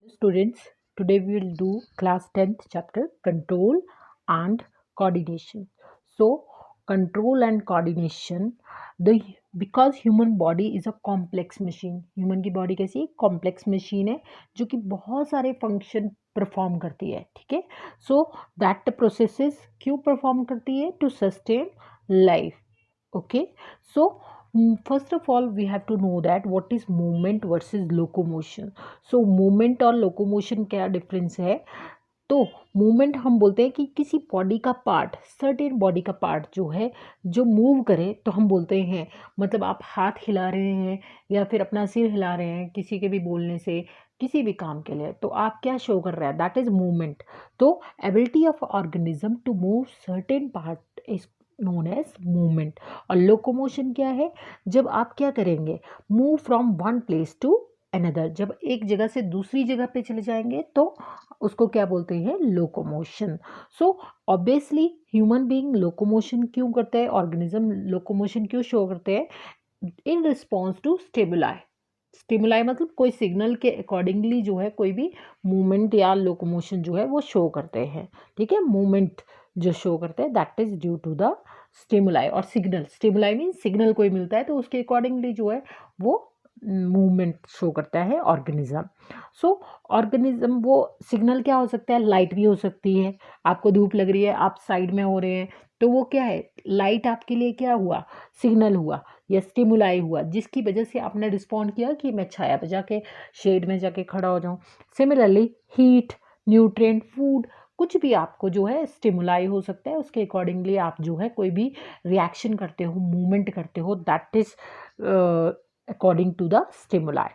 Students, today we will do class 10th chapter control and coordination. So, control and coordination, the because human body is a complex machine. Human की body कैसी complex machine है जो कि बहुत सारे function perform करती है. ठीक है. So that processes क्यों perform करती है? To sustain life. Okay. So first of all we have to know that what is movement versus locomotion. So movement और लोकोमोशन क्या डिफरेंस है? तो मूवमेंट हम बोलते हैं कि किसी बॉडी का पार्ट, सर्टेन बॉडी का पार्ट जो है जो मूव करे तो हम बोलते हैं, मतलब आप हाथ हिला रहे हैं या फिर अपना सिर हिला रहे हैं किसी के भी बोलने से, किसी भी काम के लिए, तो आप क्या शो कर रहे हैं? That is movement. तो ability of organism to move certain part is known as movement. और लोकोमोशन क्या है? जब आप क्या करेंगे? Move from one place to another. जब एक जगह से दूसरी जगह पे चले जाएंगे तो उसको क्या बोलते हैं? Locomotion. So obviously human being locomotion क्यों करते हैं, ऑर्गेनिज्म लोकोमोशन क्यों शो करते हैं? In response to stimuli. Stimuli मतलब कोई सिग्नल के अकॉर्डिंगली जो है कोई भी मूवमेंट या लोकोमोशन जो है वो शो करते हैं. ठीक है, मूवमेंट जो शो करते हैं that is due to the stimuli. और सिग्नल, स्टिमुलाई मीन सिग्नल कोई मिलता है तो उसके अकॉर्डिंगली जो है वो मूवमेंट शो करता है ऑर्गेनिज्म. सो ऑर्गेनिज्म वो सिग्नल क्या हो सकता है? लाइट भी हो सकती है. आपको धूप लग रही है, आप साइड में हो रहे हैं, तो वो क्या है? लाइट आपके लिए क्या हुआ? सिग्नल हुआ या स्टिमुलाई हुआ, जिसकी वजह से आपने रिस्पॉन्ड किया कि मैं छाया पे जाके, शेड में जाके खड़ा हो जाऊं. सिमिलरली हीट, न्यूट्रिएंट, फूड, कुछ भी आपको जो है स्टिमुलाई हो सकता है, उसके अकॉर्डिंगली आप जो है कोई भी रिएक्शन करते हो, मूवमेंट करते हो, that is according to the stimuli.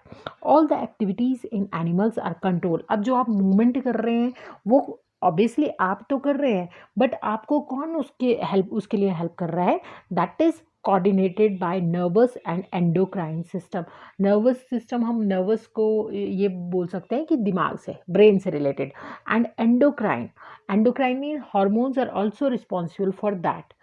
All the activities in animals are control. अब जो आप मूवमेंट कर रहे हैं वो ऑब्वियसली आप तो कर रहे हैं, बट आपको कौन उसके लिए हेल्प कर रहा है? That is coordinated by nervous and endocrine system. Nervous system, हम नर्वस को ये बोल सकते हैं कि दिमाग से, ब्रेन से related. And endocrine, endocrine mean hormones are also responsible for that.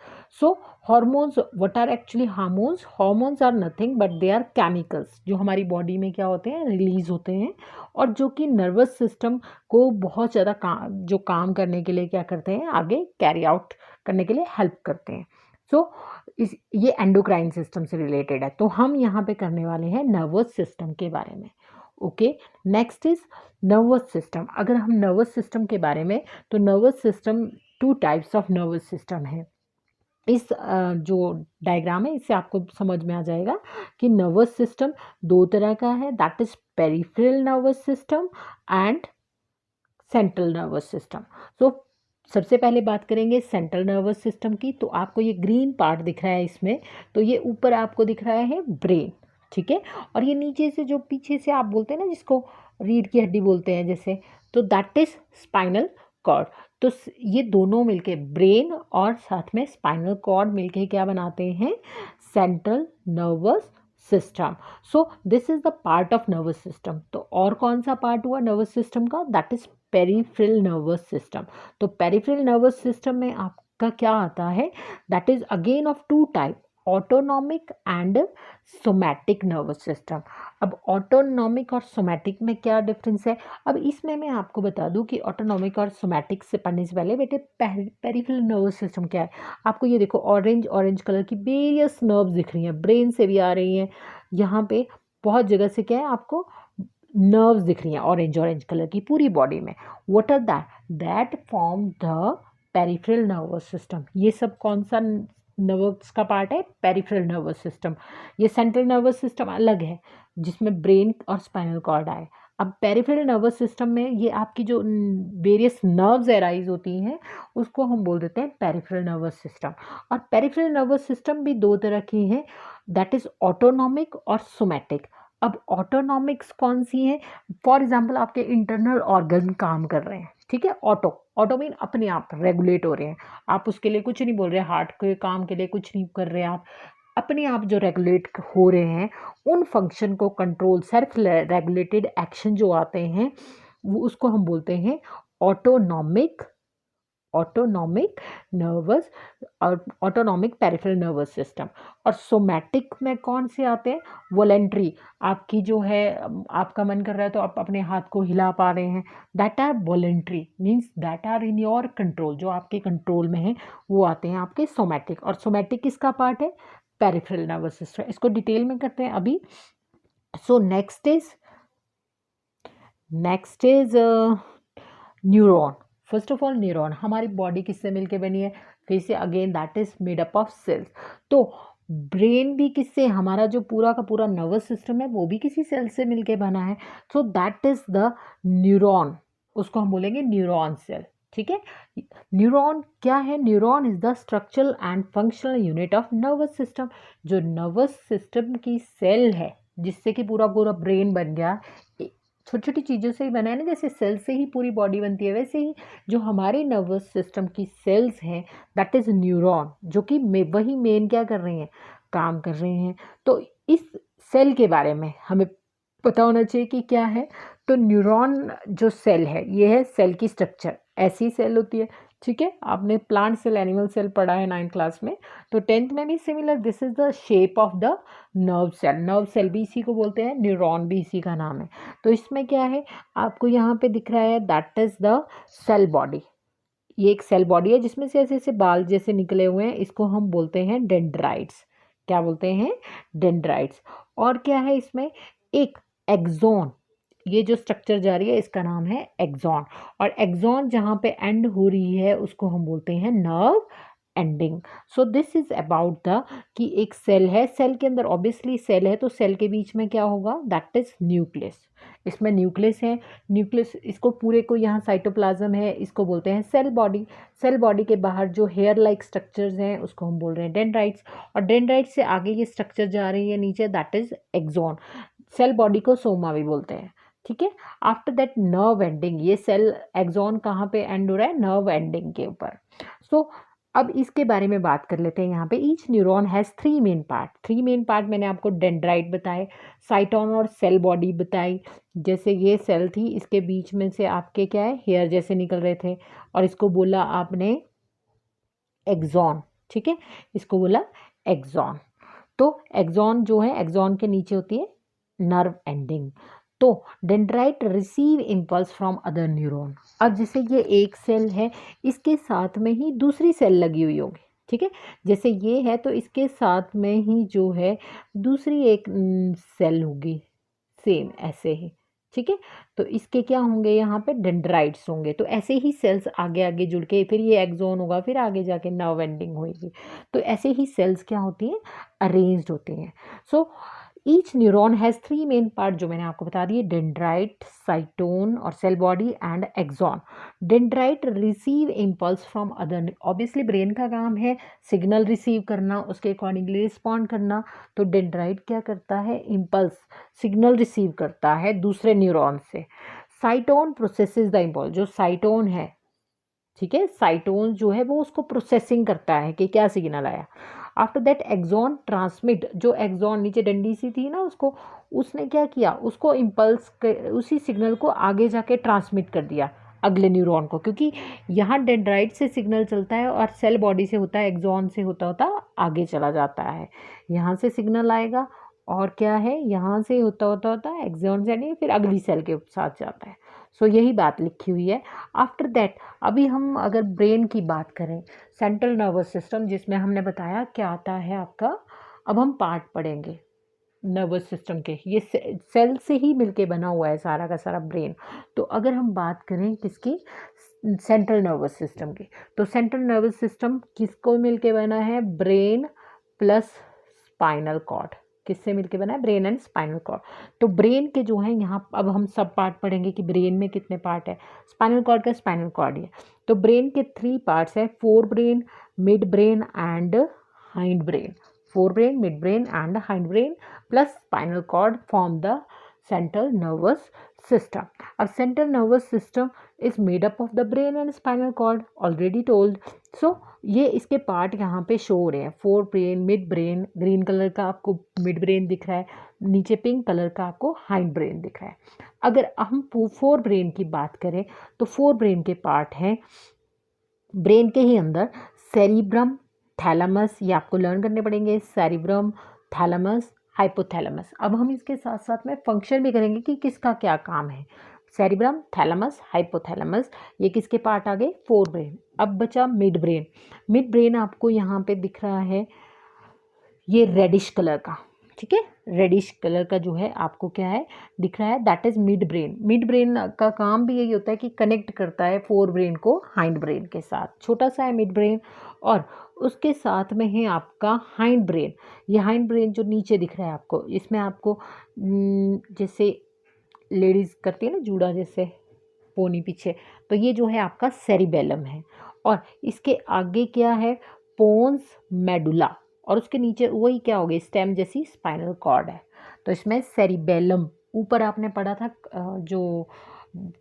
So hormones, what are actually hormones? Hormones are nothing but they are chemicals जो हमारी बॉडी में क्या होते हैं? रिलीज होते हैं, और जो कि नर्वस सिस्टम को बहुत ज़्यादा जो काम करने के लिए क्या करते हैं? आगे कैरी आउट करने के लिए हेल्प करते हैं. सो ये एंडोक्राइन सिस्टम से रिलेटेड है, तो हम यहाँ पे करने वाले हैं नर्वस सिस्टम के बारे में. Okay, next is nervous system. अगर हम नर्वस सिस्टम के बारे में, तो nervous system, two types of nervous system है. इस जो डायग्राम है इससे आपको समझ में आ जाएगा कि नर्वस सिस्टम दो तरह का है. That is peripheral nervous system and central nervous system. So सबसे पहले बात करेंगे सेंट्रल नर्वस सिस्टम की. तो आपको ये ग्रीन पार्ट दिख रहा है इसमें, तो ये ऊपर आपको दिख रहा है ब्रेन. ठीक है, और ये नीचे से जो पीछे से आप बोलते हैं ना, जिसको रीढ़ की हड्डी बोलते हैं जैसे, तो दैट इज स्पाइनल कॉर्ड. तो ये दोनों मिलके, ब्रेन और साथ में स्पाइनल कॉर्ड मिलके क्या बनाते हैं? Central nervous system. So this is the part of nervous system. तो और कौन सा पार्ट हुआ नर्वस सिस्टम का? That is peripheral nervous system. तो पेरिफेरल नर्वस सिस्टम में आपका क्या आता है? That is again of two type, autonomic and somatic nervous system. अब ऑटोनॉमिक और सोमैटिक में क्या डिफरेंस है? अब इसमें मैं आपको बता दूं कि ऑटोनॉमिक और सोमैटिक से पढ़ने से पहले बेटे पेरिफेरल नर्वस सिस्टम क्या है? आपको ये देखो, ऑरेंज ऑरेंज कलर की वेरियस नर्व्स दिख रही हैं, ब्रेन से भी आ रही हैं, यहाँ पे बहुत जगह से क्या है आपको नर्व्स दिख रही हैं ऑरेंज ऑरेंज कलर की पूरी बॉडी में. What are that? That form the peripheral nervous system. ये सब कौन सा नर्व्स का पार्ट है? Peripheral nervous system. ये सेंट्रल नर्वस सिस्टम अलग है जिसमें ब्रेन और स्पाइनल कॉर्ड आए. अब पेरिफेरल नर्वस सिस्टम में ये आपकी जो वेरियस नर्व्स एराइज होती हैं उसको हम बोल देते हैं पेरिफेरल नर्वस सिस्टम. और पेरिफेरल नर्वस सिस्टम भी दो तरह की हैं, दैट इज ऑटोनॉमिक और सोमैटिक. अब ऑटोनॉमिक्स कौन सी हैं? फॉर एग्जाम्पल आपके इंटरनल ऑर्गन काम कर रहे हैं, ठीक है, ऑटो, ऑटो मीन अपने आप रेगुलेट हो रहे हैं, आप उसके लिए कुछ नहीं बोल रहे, हार्ट के काम के लिए कुछ नहीं कर रहे, आप अपने आप जो रेगुलेट हो रहे हैं, उन फंक्शन को कंट्रोल, सेल्फ रेगुलेटेड एक्शन जो आते हैं वो उसको हम बोलते हैं ऑटोनॉमिक ऑटोनॉमिक नर्वस और ऑटोनॉमिक पेरिफेरल नर्वस सिस्टम। और सोमैटिक में कौन से आते हैं? वॉलेंट्री, आपकी जो है आपका मन कर रहा है तो आप अपने हाथ को हिला पा रहे हैं, that are voluntary, means that are in your control, जो आपके कंट्रोल में है वो आते हैं आपके सोमैटिक। और सोमैटिक किसका पार्ट है? Peripheral nervous system. इसको डिटेल में करते हैं अभी। So next is neuron. First of all neuron, हमारी बॉडी किससे मिलके बनी है? फिर से again that is made up of cells. तो ब्रेन भी किससे, हमारा जो पूरा का पूरा नर्वस सिस्टम है वो भी किसी सेल से मिलके बना है। So that is the neuron, उसको हम बोलेंगे न्यूरॉन सेल। ठीक है, न्यूरॉन क्या है? Neuron is the structural and functional unit of nervous system. जो नर्वस सिस्टम की सेल है, जिससे कि पूरा पूरा ब्रेन बन गया, छोटी छोटी चीज़ों से ही बना है ना, जैसे सेल से ही पूरी बॉडी बनती है, वैसे ही जो हमारे नर्वस सिस्टम की सेल्स हैं दैट इज़ न्यूरॉन, जो कि वही मेन क्या कर रहे हैं? काम कर रहे हैं। तो इस सेल के बारे में हमें पता होना चाहिए कि क्या है। तो न्यूरॉन जो सेल है, ये है सेल की स्ट्रक्चर, ऐसी सेल होती है। ठीक है, आपने प्लांट सेल, एनिमल सेल पढ़ा है 9th क्लास में, तो 10th में भी similar, this is the shape of the nerve cell. Nerve cell भी इसी को बोलते हैं, न्यूरॉन भी इसी का नाम है। तो इसमें क्या है, आपको यहाँ पे दिख रहा है that is the cell body. ये एक सेल बॉडी है जिसमें से ऐसे ऐसे बाल जैसे निकले हुए हैं, इसको हम बोलते हैं डेंड्राइट्स। क्या बोलते हैं? डेंड्राइट्स। और क्या है इसमें? एक एक्सॉन, ये जो स्ट्रक्चर जा रही है इसका नाम है एक्सॉन। और एक्सॉन जहाँ पे एंड हो रही है उसको हम बोलते हैं nerve ending. So this is about the कि एक सेल है, सेल के अंदर ऑब्वियसली सेल है, तो सेल के बीच में क्या होगा? That is nucleus. इसमें न्यूक्लियस है, न्यूक्लियस इसको पूरे को, यहाँ साइटोप्लाज्म है, इसको बोलते हैं सेल बॉडी। सेल बॉडी के बाहर जो हेयर लाइक स्ट्रक्चर्स हैं उसको हम बोल रहे हैं डेंड्राइट्स। और डेंड्राइट्स से आगे ये स्ट्रक्चर जा रही है नीचे, that is axon. Cell body को सोमा भी बोलते हैं। ठीक है, आफ्टर दैट नर्व एंडिंग, ये सेल एक्सॉन कहाँ पे एंड हो रहा है? नर्व एंडिंग के ऊपर। सो अब इसके बारे में बात कर लेते हैं। यहाँ पे each neuron has 3 main part. 3 main part मैंने आपको डेंड्राइट बताए, साइटोन और सेल बॉडी बताई। जैसे ये सेल थी, इसके बीच में से आपके क्या है? हेयर जैसे निकल रहे थे, और इसको बोला आपने एक्सॉन। ठीक है, इसको बोला एक्सॉन। तो एक्सॉन जो है, एक्सॉन के नीचे होती है नर्व एंडिंग। तो dendrite receive impulse from other neuron. अब जैसे ये एक सेल है, इसके साथ में ही दूसरी सेल लगी हुई होगी। ठीक है, जैसे ये है तो इसके साथ में ही जो है दूसरी एक सेल होगी, सेम ऐसे ही। ठीक है, तो इसके क्या होंगे? यहाँ पे डेंड्राइट्स होंगे। तो ऐसे ही सेल्स आगे आगे जुड़ के फिर ये एक्सॉन होगा, फिर आगे जाके नर्व एंडिंग होगी। तो ऐसे ही सेल्स क्या होती हैं? अरेंज्ड होती हैं। So each neuron has 3 main part, जो मैंने आपको बता दिए, डेंड्राइट, साइटोन और cell body and axon. Dendrite receive impulse from other, obviously brain का काम है सिग्नल रिसीव करना, उसके अकॉर्डिंगली रिस्पॉन्ड करना। तो डेंड्राइट क्या करता है? इम्पल्स, सिग्नल रिसीव करता है दूसरे न्यूरॉन से। साइटोन प्रोसेसेस द इम्पल्स, जो साइटोन है, ठीक है, साइटोन जो है वो उसको प्रोसेसिंग करता है कि क्या सिग्नल आया। आफ्टर दैट एक्सॉन ट्रांसमिट, जो एक्सॉन नीचे डंडी सी थी ना, उसको उसने क्या किया? उसको इम्पल्स उसी सिग्नल को आगे जाके ट्रांसमिट कर दिया अगले न्यूरॉन को, क्योंकि यहाँ डेंड्राइट से सिग्नल चलता है और सेल बॉडी से होता है, एक्सॉन से होता होता आगे चला जाता है। यहाँ से सिग्नल आएगा और क्या है, यहाँ से होता होता होता एक्सॉन से नहीं, फिर अगली सेल के साथ जाता है। सो यही बात लिखी हुई है। आफ्टर दैट अभी हम अगर ब्रेन की बात करें, सेंट्रल नर्वस सिस्टम, जिसमें हमने बताया क्या आता है आपका, अब हम पार्ट पढ़ेंगे नर्वस सिस्टम के। ये सेल से ही मिलके बना हुआ है सारा का सारा ब्रेन। तो अगर हम बात करें किसकी? सेंट्रल नर्वस सिस्टम की, तो सेंट्रल नर्वस सिस्टम किसको मिलके बना है? Brain plus spinal cord. किससे मिलके बना है? Brain and spinal cord. तो ब्रेन के जो है यहाँ, अब हम सब पार्ट पढ़ेंगे कि ब्रेन में कितने पार्ट है। स्पाइनल कॉर्ड का स्पाइनल कॉर्ड है। तो ब्रेन के 3 पार्ट्स है, fore brain, midbrain and hindbrain. Forebrain, midbrain and hindbrain plus spinal cord form the central nervous system. अब central nervous system is made up of the brain and spinal cord, already told. So ये इसके part यहाँ पे show हो रहे हैं, forebrain, midbrain, green colour का आपको मिड ब्रेन दिख रहा है, नीचे पिंक कलर का आपको हाइंड ब्रेन दिख रहा है। अगर हम फोर ब्रेन की बात करें तो फोर ब्रेन के पार्ट हैं ब्रेन के ही अंदर सेरिब्रम, थैलेमस, ये आपको लर्न करने पड़ेंगे, सेरिब्रम, थैलेमस, हाइपोथैलेमस। अब हम इसके साथ साथ में फंक्शन भी करेंगे कि किसका क्या काम है। सेरिब्रम, थैलेमस, हाइपोथैलेमस, ये किसके पार्ट आ गए, फोर ब्रेन। अब बचा मिड ब्रेन। मिड ब्रेन आपको यहाँ पे दिख रहा है ये रेडिश कलर का, ठीक है, रेडिश कलर का जो है आपको क्या है दिख रहा है, that is mid brain. Mid brain का काम भी यही होता है कि कनेक्ट करता है फोर ब्रेन को हाइंड ब्रेन के साथ। छोटा सा है मिड ब्रेन, और उसके साथ में है आपका हाइंड ब्रेन। ये हाइंड ब्रेन जो नीचे दिख रहा है आपको, इसमें आपको जैसे लेडीज करती है ना जूड़ा जैसे पोनी पीछे, तो ये जो है आपका सेरिबेलम है। और इसके आगे क्या है, पोन्स मेडुला, और उसके नीचे वही क्या हो गया, स्टेम जैसी स्पाइनल कॉर्ड है। तो इसमें सेरिबेलम, ऊपर आपने पढ़ा था जो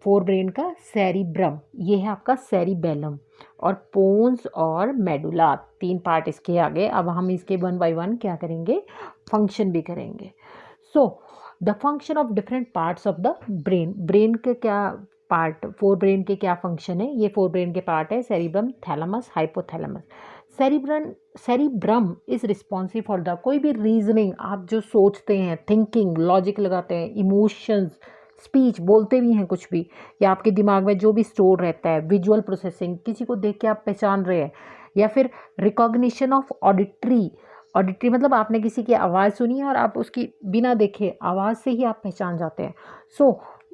फोर ब्रेन का सेरिब्रम, ये है आपका सेरिबेलम, और पोन्स और मेडुला, तीन पार्ट इसके आगे। अब हम इसके वन बाय वन क्या करेंगे, फंक्शन भी करेंगे। So the function of different parts of the brain. Brain के क्या पार्ट, फोर ब्रेन के क्या फंक्शन है, ये फोर ब्रेन के पार्ट है, cerebrum, thalamus, hypothalamus. Cerebrum is responsive for the, कोई भी रीजनिंग आप जो सोचते हैं, थिंकिंग, लॉजिक लगाते हैं, इमोशंस, स्पीच, बोलते भी हैं कुछ भी, या आपके दिमाग में जो भी स्टोर रहता है, विजुअल प्रोसेसिंग, किसी को देख के आप पहचान रहे हैं, या फिर रिकॉग्निशन ऑफ ऑडिटरी। ऑडिटरी मतलब आपने किसी की आवाज़ सुनी है और आप उसकी बिना देखे आवाज़ से ही आप पहचान जाते हैं। So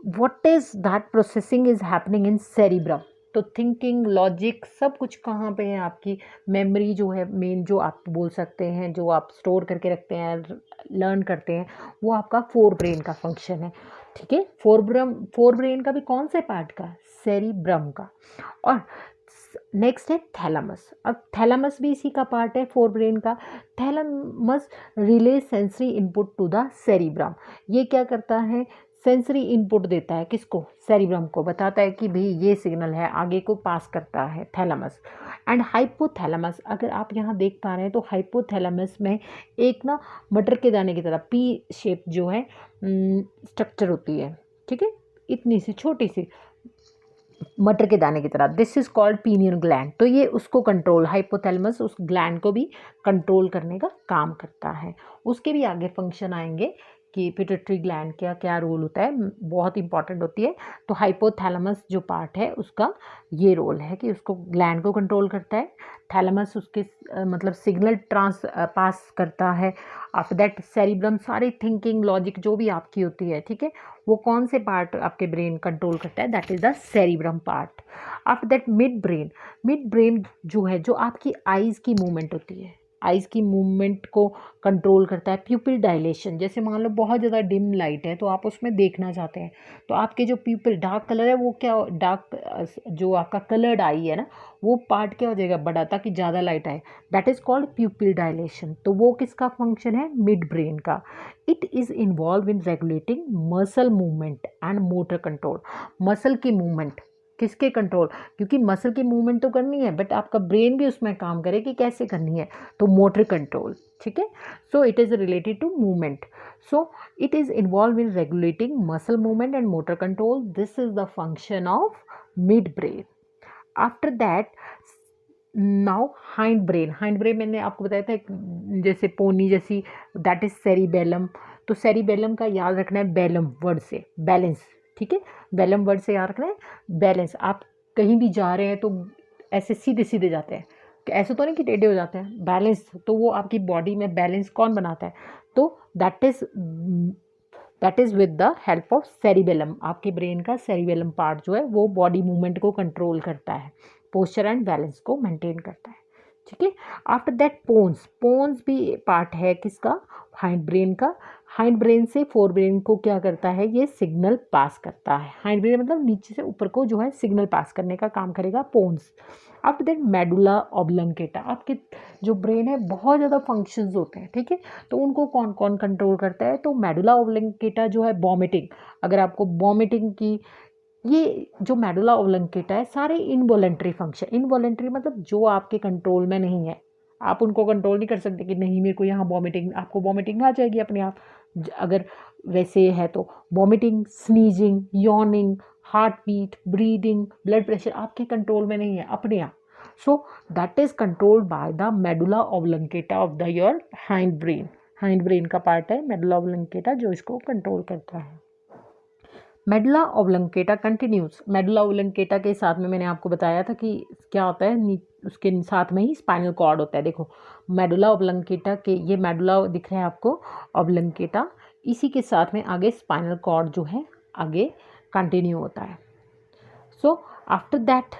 what is that processing is happening in cerebrum. तो थिंकिंग, लॉजिक, सब कुछ कहाँ पे है, आपकी मेमोरी जो है मेन, जो आप बोल सकते हैं, जो आप स्टोर करके रखते हैं, लर्न करते हैं, वो आपका फोर ब्रेन का फंक्शन है, ठीक है। फोर ब्रेन का भी कौन से पार्ट का, सेरिब्रम का। और नेक्स्ट है थैलेमस। अब थैलेमस भी इसी का पार्ट है, फोर ब्रेन का। Thalamus relay sensory input to the cerebrum. ये क्या करता है, सेंसरी इनपुट देता है, किसको, सेरिब्रम को, बताता है कि भाई ये सिग्नल है, आगे को पास करता है थैलेमस। एंड हाइपोथैलेमस, अगर आप यहाँ देख पा रहे हैं तो हाइपोथैलेमस में एक ना मटर के दाने की तरह पी शेप जो है स्ट्रक्चर होती है, ठीक है, इतनी सी छोटी सी मटर के दाने की तरह। This is called pineal gland. तो ये उसको कंट्रोल, हाइपोथैलेमस उस ग्लैंड को भी कंट्रोल करने का काम करता है। उसके भी आगे फंक्शन आएंगे कि पिट्यूटरी ग्लैंड का क्या रोल होता है, बहुत इंपॉर्टेंट होती है। तो हाइपोथैलेमस जो पार्ट है उसका ये रोल है कि उसको ग्लैंड को कंट्रोल करता है। थैलेमस उसके मतलब सिग्नल पास करता है। आफ्टर दैट सेरिब्रम सारी थिंकिंग, लॉजिक जो भी आपकी होती है, ठीक है, वो कौन से पार्ट आपके ब्रेन कंट्रोल करता है, that is the cerebrum part. After that mid brain. Mid brain जो है, जो आपकी आईज की मूवमेंट होती है, आइज़ की मूवमेंट को कंट्रोल करता है। प्यूपिल डायलेशन, जैसे मान लो बहुत ज़्यादा डिम लाइट है तो आप उसमें देखना चाहते हैं, तो आपके जो प्यूपिल डार्क कलर है वो क्या, डार्क जो आपका कलर्ड आई है ना, वो पार्ट क्या हो जाएगा, बड़ा, ताकि ज़्यादा लाइट आए। That is called प्यूपिल dilation. तो वो किसका फंक्शन है, मिड ब्रेन का। It is involve in regulating muscle movement and motor control. Muscle की मूवमेंट किसके कंट्रोल, क्योंकि मसल की मूवमेंट तो करनी है बट आपका ब्रेन भी उसमें काम करे कि कैसे करनी है, तो मोटर कंट्रोल, ठीक है। So it is related to movement. So it is involve in regulating muscle movement and motor control. This is the function of mid brain. After that now hind brain. Hind brain मैंने आपको बताया था जैसे pony जैसी, that is cerebellum. तो cerebellum का याद रखना है बेलम वर्ड से, बैलेंस, ठीक है, बेलम वर्ड से याद रखना है बैलेंस। आप कहीं भी जा रहे हैं तो ऐसे सीधे सीधे जाते हैं, कि ऐसे तो नहीं कि टेढ़े हो जाते हैं, बैलेंस, तो वो आपकी बॉडी में बैलेंस कौन बनाता है, तो that is with the help of cerebellum. आपके ब्रेन का सेरिबेलम पार्ट जो है वो बॉडी मूवमेंट को कंट्रोल करता है, पोस्चर एंड बैलेंस को मेंटेन करता है, ठीक है। After that पोन्स। पोन्स भी पार्ट है किसका, हाइंड ब्रेन का। हाइंड ब्रेन से फोर ब्रेन को क्या करता है, ये सिग्नल पास करता है। हाइंड ब्रेन मतलब नीचे से ऊपर को जो है सिग्नल पास करने का काम करेगा pons. After that medulla oblongata. आपके जो ब्रेन है बहुत ज़्यादा फंक्शंस होते हैं, ठीक है, तो उनको कौन कौन कंट्रोल करता है, तो मेडुला ऑब्लंगेटा जो है वॉमिटिंग, अगर आपको वॉमिटिंग की, ये जो मेडुला ऑब्लंगेटा है सारे इनवॉलेंट्री फंक्शन। इनवॉलेंट्री मतलब जो आपके कंट्रोल में नहीं है, आप उनको कंट्रोल नहीं कर सकते कि नहीं मेरे को यहाँ वॉमिटिंग, आपको वॉमिटिंग आ जाएगी अपने आप अगर वैसे है तो। Vomiting, sneezing, yawning, heart beat, breathing, blood pressure आपके कंट्रोल में नहीं है अपने आप। So that is controlled by the medulla oblongata of the your hind brain का पार्ट है medulla oblongata जो इसको कंट्रोल करता है। मेडुला ओब्लंकेटा कंटिन्यूज, मेडुला ओब्लंकेटा के साथ में मैंने आपको बताया था कि क्या होता है, उसके साथ में ही स्पाइनल कॉर्ड होता है। देखो मेडुला ओब्लंकेटा के, ये मेडुला दिख रहा है आपको ओब्लंकेटा, इसी के साथ में आगे स्पाइनल कॉर्ड जो है आगे कंटिन्यू होता है। So after that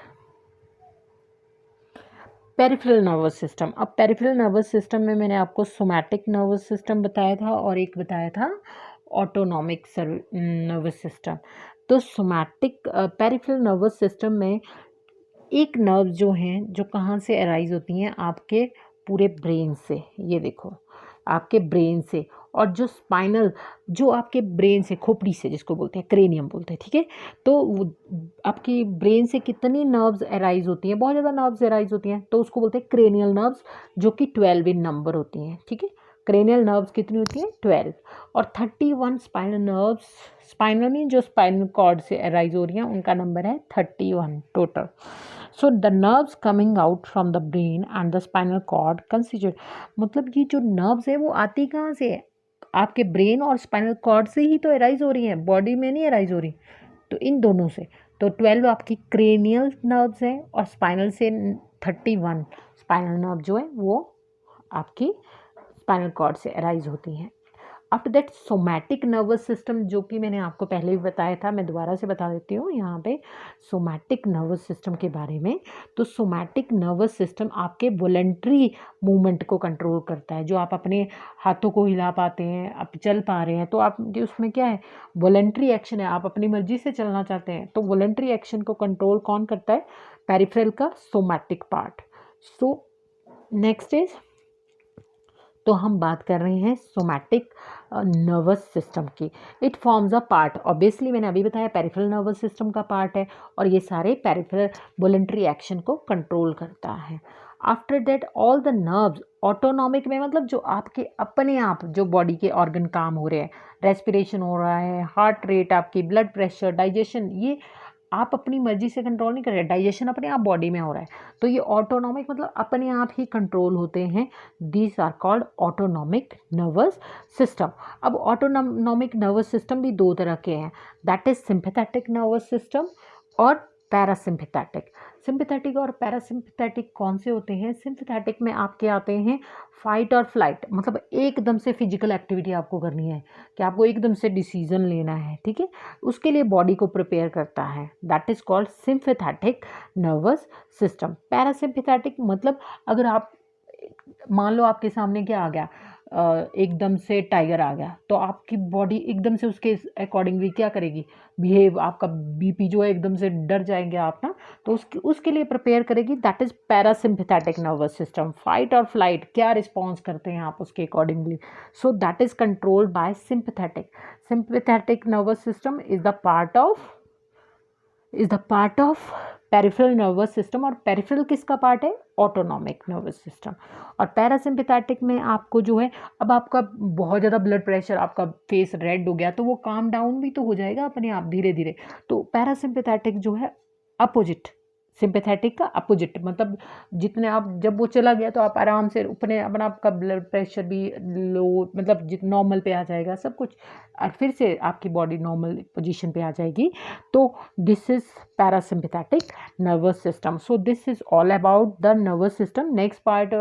peripheral nervous system. अब पेरिफेरल नर्वस सिस्टम में मैंने आपको सोमैटिक नर्वस सिस्टम बताया था और एक बताया था ऑटोनॉमिक नर्वस सिस्टम। तो सोमैटिक पेरिफेरल नर्वस सिस्टम में एक नर्व जो हैं जो कहाँ से अराइज होती हैं, आपके पूरे ब्रेन से, ये देखो आपके ब्रेन से, और जो स्पाइनल जो आपके ब्रेन से, खोपड़ी से जिसको बोलते हैं क्रेनियम बोलते हैं, ठीक है। तो आपकी ब्रेन से कितनी नर्व्स अराइज होती हैं, बहुत ज़्यादा नर्व्स अराइज होती हैं, तो उसको बोलते हैं क्रेनियल नर्व्स, जो कि 12 इन नंबर होती हैं, ठीक है। क्रेनियल नर्व्स कितनी होती हैं, 12, और 31 स्पाइनल नर्व्स, स्पाइनल में जो स्पाइनल कॉर्ड से अराइज हो रही हैं उनका नंबर है 31 total. So the nerves coming out from the brain and the spinal cord consider, मतलब ये जो नर्व्स है वो आती कहाँ से है, आपके ब्रेन और स्पाइनल कॉर्ड से ही तो अराइज हो रही हैं, बॉडी में नहीं अराइज हो रही, तो इन दोनों से। तो 12 आपकी क्रेनियल नर्व्स हैं और स्पाइनल से 31 स्पाइनल नर्व जो है वो आपकी स्पाइनल कॉर्ड से अराइज होती हैं। After that somatic nervous system, जो कि मैंने आपको पहले भी बताया था, मैं दोबारा से बता देती हूँ यहाँ पे सोमैटिक नर्वस सिस्टम के बारे में। तो सोमैटिक नर्वस सिस्टम आपके वॉलंटरी मूवमेंट को कंट्रोल करता है, जो आप अपने हाथों को हिला पाते हैं, आप चल पा रहे हैं, तो आप उसमें क्या है, वॉलंटरी एक्शन है, आप अपनी मर्जी से चलना चाहते हैं, तो वॉलंटरी एक्शन को कंट्रोल कौन करता है, पेरिफेरल का somatic part. So next is, तो हम बात कर रहे हैं सोमैटिक नर्वस सिस्टम की। It forms a part, obviously मैंने अभी बताया पेरिफेरल नर्वस सिस्टम का पार्ट है, और ये सारे पेरिफेरल वॉलंटरी एक्शन को कंट्रोल करता है। After that all the nerves, autonomic में मतलब जो आपके अपने आप जो बॉडी के ऑर्गन काम हो रहे हैं, रेस्पिरेशन हो रहा है, हार्ट रेट आपकी, ब्लड प्रेशर, डाइजेशन, ये आप अपनी मर्जी से कंट्रोल नहीं कर रहे, डाइजेशन अपने आप बॉडी में हो रहा है, तो ये ऑटोनॉमिक मतलब अपने आप ही कंट्रोल होते हैं। These are called autonomic nervous system. अब ऑटोनॉमिक नर्वस सिस्टम भी दो तरह के हैं, that is sympathetic nervous system और पैरासिम्पैथेटिक। सिंपैथेटिक और पैरासिम्पैथेटिक कौन से होते हैं, सिंपैथेटिक में आपके आते हैं फाइट और फ्लाइट, मतलब एकदम से फिजिकल एक्टिविटी आपको करनी है, कि आपको एकदम से डिसीजन लेना है, ठीक है, उसके लिए बॉडी को प्रिपेयर करता है, that is called sympathetic nervous system. Parasympathetic मतलब अगर आप मान लो आपके सामने क्या आ गया, एकदम से टाइगर आ गया, तो आपकी बॉडी एकदम से उसके अकॉर्डिंगली क्या करेगी, बिहेव, आपका बीपी जो है एकदम से डर जाएंगे आप ना, तो उसके लिए प्रिपेयर करेगी, that is parasympathetic nervous system. Fight और फ्लाइट क्या रिस्पॉन्स करते हैं आप उसके accordingly, so that is controlled by sympathetic. Sympathetic nervous system is the part of peripheral nervous system, और पेरिफेरल किसका पार्ट है, ऑटोनॉमिक नर्वस सिस्टम। और पैरासिम्पैथेटिक में आपको जो है, अब आपका बहुत ज़्यादा ब्लड प्रेशर, आपका फेस रेड हो गया, तो वो काम डाउन भी तो हो जाएगा अपने आप धीरे धीरे, तो पैरासिम्पैथेटिक जो है अपोजिट, सिंपैथेटिक का अपोजिट, मतलब जितने आप, जब वो चला गया तो आप आराम से अपने अपना, आपका ब्लड प्रेशर भी लो, मतलब जितना नॉर्मल पे आ जाएगा सब कुछ, और फिर से आपकी बॉडी नॉर्मल पोजीशन पे आ जाएगी, तो this is parasympathetic nervous system. So this is all about the nervous system. Next part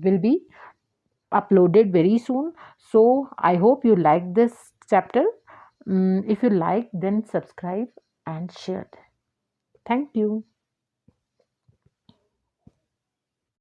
will be uploaded very soon, so I hope you like this chapter. If you like, then subscribe and share. Thank you.